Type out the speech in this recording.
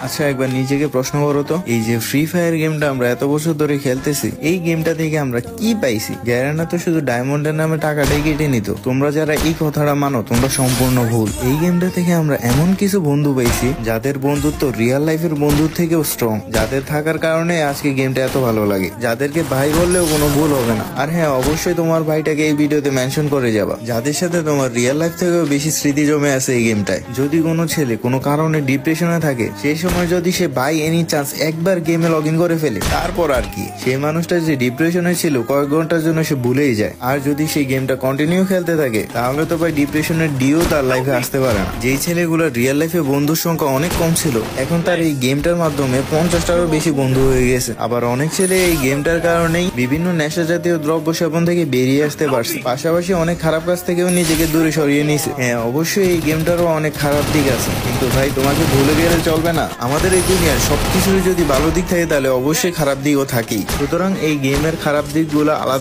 আচ্ছা একবার নিজেকে প্রশ্ন করো তো, এই যে ফ্রি ফায়ার গেমটা আমরা এত বছর ধরে খেলতেছি, এই গেমটা থেকে আমরা কি পাইছি? গ্যারেনা তো শুধু ডায়মন্ডের নামে টাকাটাই কেটে নিত। তোমরা যারা এই কথাটা মানো তোমরা সম্পূর্ণ ভুল। এই গেমটা থেকে আমরা এমন কিছু বন্ধু পাইছি যাদের বন্ধুত্ব রিয়েল লাইফের বন্ধুর থেকেও স্ট্রং, যাদের থাকার কারণে আজকে গেমটা এত ভালো লাগে, যাদেরকে ভাই বললেও কোনো ভুল হবে না। আর হ্যাঁ, অবশ্যই তোমার ভাইটাকে এই ভিডিওতে মেনশন করে যাবা, যাদের সাথে তোমার রিয়েল লাইফ থেকেও বেশি স্মৃতি জমে আছে এই গেমটায়। যদি কোনো ছেলে কোনো কারণে ডিপ্রেশনে থাকে, সেই সময় যদি সে বাই এনি চান্স একবার গেমে লগ ইন করে ফেলে, তারপর আর কি সেই মানুষটা যে ডিপ্রেশনে ছিল কয়েক ঘন্টার জন্য সে ভুলেই যায়। আর যদি সেই গেমটা কন্টিনিউ খেলতে থাকে, তাহলে তো ভাই ডিপ্রেশনের ডিও তার লাইফে আসতে পারে না। যেই ছেলেগুলো রিয়েল লাইফে বন্ধুর সংখ্যা অনেক কম ছিল, এখন তার এই গেমটার মাধ্যমে 50টারও বেশি বন্ধু হয়ে গেছে। আবার অনেক ছেলে এই গেমটার কারণেই বিভিন্ন নেশা জাতীয় দ্রব্য সেবন থেকে বেরিয়ে আসতে পারছে, পাশাপাশি অনেক খারাপ কাজ থেকেও নিজেকে দূরে সরিয়ে নিয়েছে। হ্যাঁ, অবশ্যই এই গেমটারও অনেক খারাপ দিক আছে, কিন্তু ভাই তোমাকে ভুলে গেলে চলবে না। আমাদের এই দুনিয়ার সবকিছুরই যদি ভালো দিক থাকে, তাহলে অবশ্যই খারাপ দিকও থাকেই। সুতরাং এই গেমের খারাপ দিকগুলো আলাদা